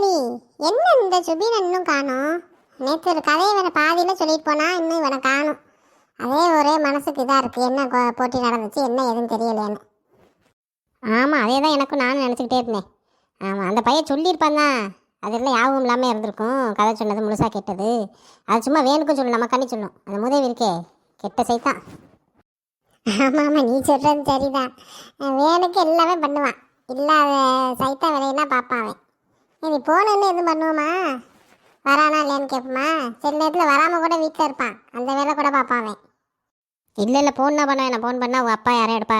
அஞ்சலி, என்ன இந்த சுபீனை இன்னும் காணோம்? நேற்று ஒரு கதையை வேற பாதியில் சொல்லிட்டு போனா, இன்னும் இவனை காணும். அதே ஒரே மனசுக்கு இதாக இருக்குது, என்ன போட்டி நடந்துச்சு, என்ன எதுவும் தெரியலையான்னு. ஆமாம், அதே தான் எனக்கும் நானும் நினச்சிக்கிட்டே இருந்தேன். ஆமாம், அந்த பையன் சொல்லியிருப்பான் தான், அதெல்லாம் யாவும் இல்லாமல் இருந்திருக்கும். கதை சொன்னது முழுசாக கேட்டது. அது சும்மா வேணுக்கும் சொல்லணும், நம்ம கண்ணி சொல்லணும். அந்த முதவி இருக்கே, கெட்ட சைத்தான். ஆமாம் ஆமாம், நீ சொல்கிறது சரிதான். வேணுக்கு எல்லாமே பண்ணுவான். இல்லாத சைத்தா வேலையெல்லாம் பார்ப்பான் அவன். நீ போகணுன்னு எதுவும் பண்ணுவோமா? வரானா இல்லையான்னு கேட்போமா? சில நேரத்தில் வராமல் கூட வீட்டில் இருப்பான், அந்த வேலை கூட பார்ப்பான் அவன். இல்லை ஃபோன் தான் பண்ணுவேன். நான் ஃபோன் பண்ணால் உங்கள் அப்பா யாரும் எடுப்பா,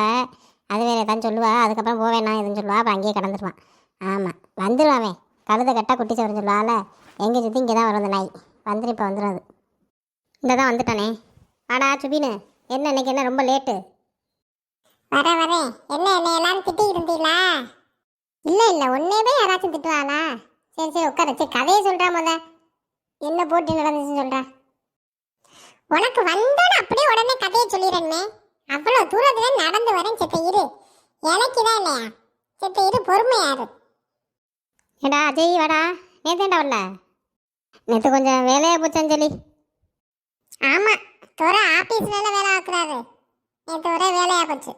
அது வேறு எதாவது சொல்லுவா. அதுக்கப்புறம் போவேண்ணா எதுன்னு சொல்லுவா, அப்புறம் அங்கேயே கடந்துருவான். ஆமாம், வந்துடுவான் அவன். கழுதை கட்டால் குட்டி சவரம் சொல்லுவாள். எங்கே சுற்றி இங்கே தான் வரும் அந்த நாய். வந்துடும், இப்போ வந்துடும். அது இந்த தான் வந்துட்டானே. ஆடா சுபின்னு, என்ன இன்னைக்கு என்ன ரொம்ப லேட்டு? வரேன். என்ன எல்லாரும் திட்டிக்கிட்டு இருந்தீங்களா? இல்லை ஒன்னே போய் யாராச்சும் திட்டுவாளா? சரி உட்கார. சரி கதையை சொல்கிறா முத. என்ன போட்டி நடந்துச்சுன்னு சொல்கிறா. உனக்கு வந்தோன்னு அப்படியே உடனே கதையை சொல்லிடுறேன்னு. அவ்வளோ தூரத்துல நடந்து வரேன். செத்த இரு, எனக்கு தான் இல்லையா? செத்த இரு, பொறுமையாரு. ஏடா அஜய் வாடா. நேத்தேண்டா வரல? நேற்று கொஞ்சம் வேலையா போச்சு அஞ்சலி. ஆமாம், துற ஆஃபீஸ்ல வேலை ஆக்குறாரு. நேற்று ஒரே வேலையா போச்சு.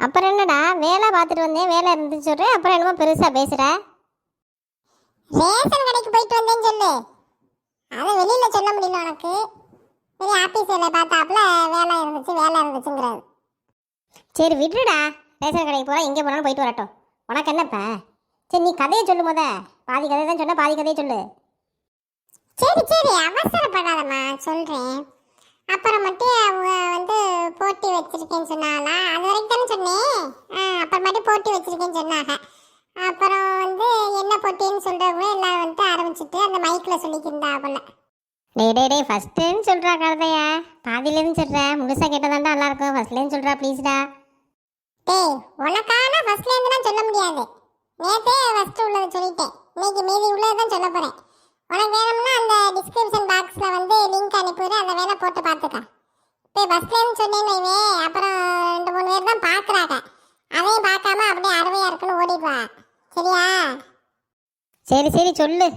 அப்புறம் என்னடா வேலை பார்த்துட்டு வந்தேன், வேலை இருந்துச்சு சொல்கிறேன். அப்புறம் என்னமோ பெருசாக பேசுகிற. ரேஷன் கடைக்கு போயிட்டு வந்தேன்னு சொல்லு. அதை வெளியில் சொல்ல முடியல உனக்கு. சரி, ஆஃபீஸ் வேலை பார்த்தாப்புல வேலை இருந்துச்சுங்கிறாரு. சரி விட்டுடா, ரேஷன் கடைக்கு போகிறோம், எங்கே போனாலும் போயிட்டு வரட்டும். உனக்கு என்னப்பா? சரி நீ கதையை சொல்லு முத. பாதி கதை தான் சொன்ன, பாதி கதையை சொல்லு. சரி அவசரப்படாதம்மா, சொல்கிறேன். அப்புறம் மட்டும் அவங்க போட்டி வச்சிருக்கேன்னு சொன்னாங்களா? அது வரைக்கும் தானே சொன்னேன். அப்புறமேட்டு போட்டி வச்சிருக்கேன்னு சொன்னாங்க. அப்புறம் என்ன போட்டின்னு சொல்கிறவங்க எல்லாம் ஆரம்பிச்சுட்டு அந்த மைக்கில் சொல்லிக்கிருந்தா போல. டே ஃபஸ்ட்டுன்னு சொல்கிறா கதையா? பாதியிலேருந்து சொல்கிறேன், முழுசாக கேட்டதாண்டா நல்லாயிருக்கும். ஃபஸ்ட்லேருந்து சொல்கிறா ப்ளீஸ்டா. டேய், உனக்கான ஃபஸ்ட்லேருந்துலாம் சொல்ல முடியாது. நேற்றே ஃபஸ்ட்டு உள்ளது சொல்லிட்டேன், இன்னைக்கு மீதி உள்ளது தான் சொல்ல போகிறேன். உனக்கு வேணும்னா அந்த டிஸ்கிரிப்ஷன் பாக்ஸில் லிங்க் அனுப்பிவிடு, அதை வேணால் போட்டு பார்த்துக்க. இப்போ ஃபஸ்ட்லேருந்து சொன்னேன்னு வைவே, அப்புறம் 2-3 பேர் தான் பார்க்குறாங்க. அதையும் பார்க்காம அப்படியே அருமையாக இருக்குன்னு ஓடிப்பா, சரியா? சரி சொல்லு.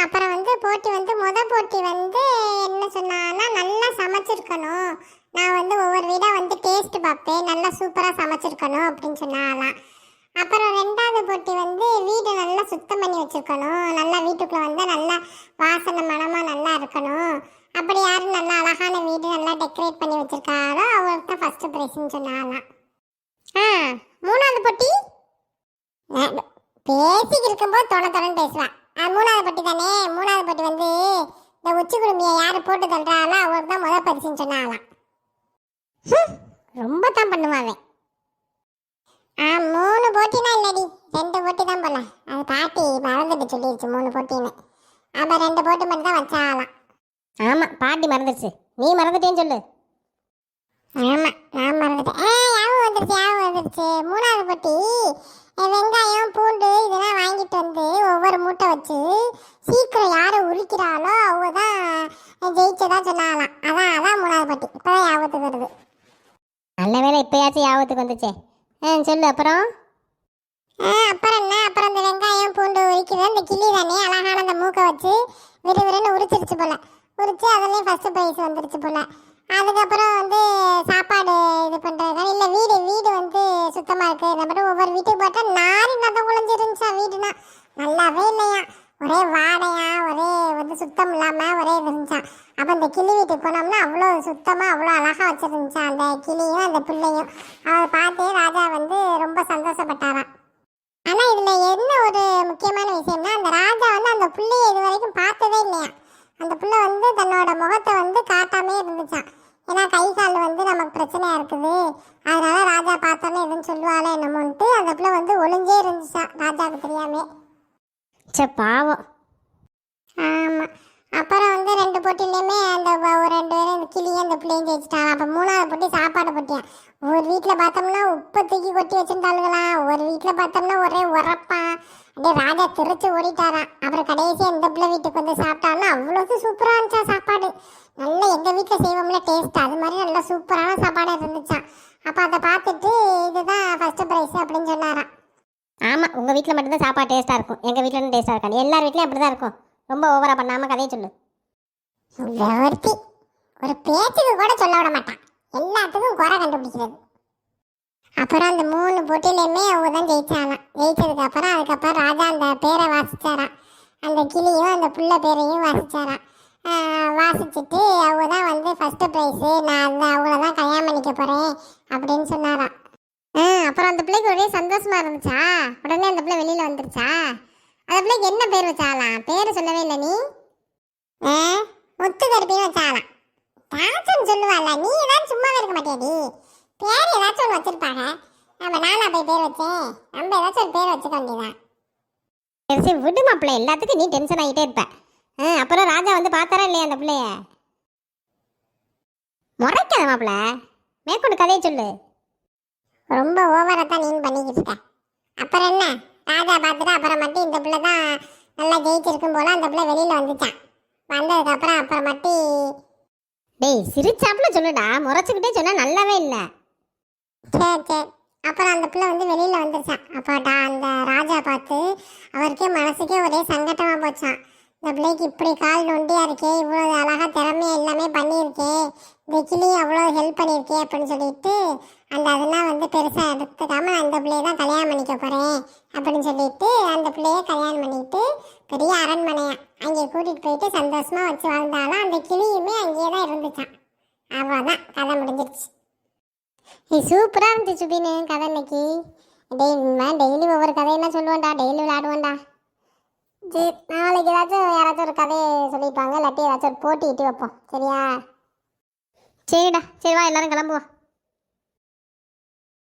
அப்புறம் போட்டி மொதல் போட்டி என்ன சொன்னான்னா, நல்லா சமைச்சிருக்கணும். நான் ஒவ்வொரு வீடாக டேஸ்ட் பார்ப்பேன், நல்லா சூப்பராக சமைச்சிருக்கணும் அப்படின்னு சொன்னாலாம். அப்புறம் 2வது போட்டி வீடு நல்லா சுத்தம் பண்ணி வச்சுருக்கணும். நல்லா வீட்டுக்குள்ளே நல்லா வாசனை மனமாக நல்லா இருக்கணும். அப்படி யாரும் நல்லா அழகான வீடு நல்லா டெக்கரேட் பண்ணி வச்சுருக்காரோ அவங்களுக்கு தான் ஃபஸ்ட்டு ப்ரைஸ்ன்னு சொன்னாலாம். 3வது போட்டி பேசிக்கிட்டு இருக்கும்போது தொடன்னு பேசுவான். 3வது போட்டி தானே. 3வது போட்டி இந்த உச்சி குடும்பியை யார் போட்டு தள்ளுறாங்களோ அவங்களுக்கு தான் முதல் பரிசுன்னு சொன்னாலாம். ரொம்ப தான் பண்ணுவாங்க. 3 போட்டினா இல்லடி, 2 போட்டி தான் போல. அது பாட்டி மறந்துட்டு சொல்லிடுச்சு 3 போட்டின்னு. அப்போ 2 போட்டி மட்டும் தான் வச்சாலாம். ஆமாம், பாட்டி மறந்துடுச்சு, நீ மறந்துட்டேன்னு சொல்லு. ஆமாம், நான் மறந்துட்டேன். யாவும் வந்துருச்சு. 3வது போட்டி வெங்காயம் பூண்டு இதெல்லாம் வாங்கிட்டு ஒவ்வொரு மூட்டை வச்சு சீக்கிரம் யாரை உரிக்கிறாளோ அவங்க தான் ஜெயிச்சதா சொன்னாலாம். அதான் 3வது போட்டி. இப்போதான் யாபத்துக்கு வருது. நல்ல வேலை இப்போயாச்சும் யாபத்துக்கு வந்துச்சே. சொல்லு. அப்புறம் என்ன? அப்புறம் இந்த வெங்காயம் பூண்டு உரிக்கிறது அந்த கிளி தானே அழகான அந்த மூக்கை வச்சு விறுவிறுன்னு உரிச்சிருச்சு போல. உரிச்சு அதுலேயும் ஃபஸ்ட்டு ப்ரைஸ் வந்துருச்சு போல. அதுக்கப்புறம் சாப்பாடு இது பண்ணுறது இல்லை, வீடு சுத்தமாக இருக்குது. நம்ம ஒவ்வொரு வீட்டுக்கு போட்டால் நாரி நதம் குழஞ்சிருந்துச்சா வீடுனா, நல்லாவே இல்லையா, ஒரே வாடையா, ஒரே சுத்தம் இல்லாமல் ஒரே இது இருந்துச்சான். அப்போ இந்த கிளி வீட்டுக்கு போனோம்னா அவ்வளோ சுத்தமாக அவ்வளோ அழகாக வச்சுருந்துச்சான் அந்த கிளியும் அந்த பிள்ளையும். அவரை பார்த்து ராஜா ரொம்ப சந்தோஷப்பட்டாராம். ஆனால் இதில் என்ன ஒரு முக்கியமான விஷயம்னா, அந்த ராஜா அந்த பிள்ளையை இது வரைக்கும் பார்த்ததே இல்லையா. அந்த பிள்ளை தன்னோட முகத்தை காட்டாமே இருந்துச்சான். ஏன்னா கை கால் நமக்கு பிரச்சனையாக இருக்குது, அதனால ராஜா பார்த்தோன்னே எதுன்னு சொல்லுவாளே என்னமோன்ட்டு அந்த பிள்ளை ஒளிஞ்சே இருந்துச்சான், ராஜாவுக்கு தெரியாமே. பாவம். ஆமாம். அப்புறம் 2 போட்டிலையுமே அந்த ஒரு 2 பேரும் இந்த கிளியும் அந்த பிள்ளையும் ஜெயிச்சிட்டாங்க. அப்போ 3வது போட்டி சாப்பாடு போட்டியான். ஒரு வீட்டில் பார்த்தோம்னா உப்பை தூக்கி கொட்டி வச்சுருந்தாளுங்களாம், ஒரு வீட்டில் பார்த்தோம்னா ஒரே உரப்பா அப்படியே ராஜா திருச்சி ஓடிட்டாராம். அப்புறம் கடைசியாக இந்த பிள்ளை வீட்டுக்கு வந்து சாப்பிட்டாலும் அவ்வளோக்கு சூப்பராக இருந்துச்சா சாப்பாடு. நல்லா எங்கள் வீட்டில் செய்வோம்ல டேஸ்ட், அது மாதிரி நல்லா சூப்பரான சாப்பாடு இருந்துச்சான். அப்போ அதை பார்த்துட்டு இதுதான் ஃபஸ்ட்டு ப்ரைஸ் அப்படின்னு சொன்னாராம். ஆமாம், உங்கள் வீட்டில் மட்டும்தான் சாப்பாடு டேஸ்ட்டாக இருக்கும், எங்கள் வீட்டில் டேஸ்ட்டாக இருக்காது. எல்லார் வீட்லையும் அப்படி தான் இருக்கும். ரொம்ப ஓவராக பண்ணாமல் கதையை சொல்லு. ஒருத்தி ஒரு பேச்சுக்கு கூட சொல்ல விட மாட்டான், எல்லாத்துக்கும் குறை கண்டுபிடிக்கிறது. அப்புறம் அந்த 3 போட்டியிலையுமே அவங்க தான் ஜெயிச்சாலாம். ஜெயிச்சதுக்கப்புறம் அதுக்கப்புறம் ராஜா அந்த பேரை வாசிச்சாராம். அந்த கிளியும் அந்த புள்ள பேரையும் வாசிச்சாராம். வாசிச்சுட்டு அவங்க தான் வந்து ஃபஸ்ட்டு ப்ரைஸு, நான் அந்த அவங்கள தான் கல்யாணம் பண்ணிக்க போகிறேன் அப்படின்னு சொன்னாராம். அப்புறம் அந்த பிள்ளைக்கு ஒரே சந்தோஷமா இருந்துச்சா. உடனே அந்த பிள்ளை வெளியில் வந்துருச்சா. அந்த பிள்ளைக்கு என்ன பேர் வச்சாலாம்? பேர் சொல்லவே இல்லை நீ. முத்து கருப்பின்னு வச்சாலாம். தாச்சன் சொல்லுவாள், நீ ஏதாவது சும்மாவே இருக்க மாட்டியாடி. பேர் ஏதாச்சும் ஒன்று வச்சிருப்பாங்க. நம்ம நானா போய் பேர் வச்சேன், நம்ம ஏதாச்சும் ஒரு பேர் வச்சுக்க வேண்டியதான். சரி விடு மாப்பிள்ளை, எல்லாத்துக்கும் நீ டென்ஷன் ஆகிட்டே இருப்ப. அப்புறம் ராஜா வந்து பார்த்தாரா இல்லையா அந்த பிள்ளைய? முறைக்காத மாப்பிள்ளை, மேற்கொண்டு கதையை சொல்லு. ரொம்ப ஓவராக தான் நீ பண்ணிக்கிட்டு இருக்க. அப்புறம் என்ன, ராஜா பார்த்துட்டு அப்புறம் மட்டும் இந்த பிள்ளை தான் நல்லா ஜெயிச்சிருக்கும் போல அந்த பிள்ளை வெளியில் வந்துச்சான். வந்ததுக்கப்புறம் அப்புறம் மட்டும் டேய் சிரிச்சாப்புல சொல்லுடா, முறைச்சிக்கிட்டே சொன்னால் நல்லாவே இல்லை. சரி சரி. அப்புறம் அந்த பிள்ளை வந்து வெளியில் வந்துருச்சான். அப்போட்டா அந்த ராஜா பார்த்து அவருக்கே மனசுக்கே ஒரே சங்கட்டமாக போச்சான். இந்த பிள்ளைக்கு இப்படி கால் நொண்டியாக இருக்கே, இவ்வளோ அழகாக திறமையாக எல்லாமே பண்ணியிருக்கே, இந்த கிளி அவ்வளோ ஹெல்ப் பண்ணியிருக்கே அப்படின்னு சொல்லிட்டு அதெல்லாம் வந்து பெருசாக எடுத்துக்காம நான் இந்த பிள்ளையை தான் கல்யாணம் பண்ணிக்க போகிறேன் அப்படின்னு சொல்லிட்டு அந்த பிள்ளைய கல்யாணம் பண்ணிட்டு பெரிய அரண்மனையா அங்கே கூட்டிகிட்டு போயிட்டு சந்தோஷமாக வச்சு வாழ்ந்தாலும் அந்த கிளியுமே அங்கேயே தான் இருந்துச்சான். அவ்வளோதான், கதை முடிஞ்சிருச்சு. நீ சூப்பராக இருந்துச்சு சுபின்னு கதை இன்னைக்கு. டெய்லி ஒவ்வொரு கதையெல்லாம் சொல்லுவேன்டா, டெய்லி விளையாடுவேன்டா. சரி, நாளைக்கு யாராச்சும் ஒரு கதையை சொல்லியிருப்பாங்க, இல்லாட்டி ஏதாச்சும் ஒரு போட்டி இட்டு வைப்போம். சரியா? சரிடா, சரி வா எல்லாரும் கிளம்புவோம்.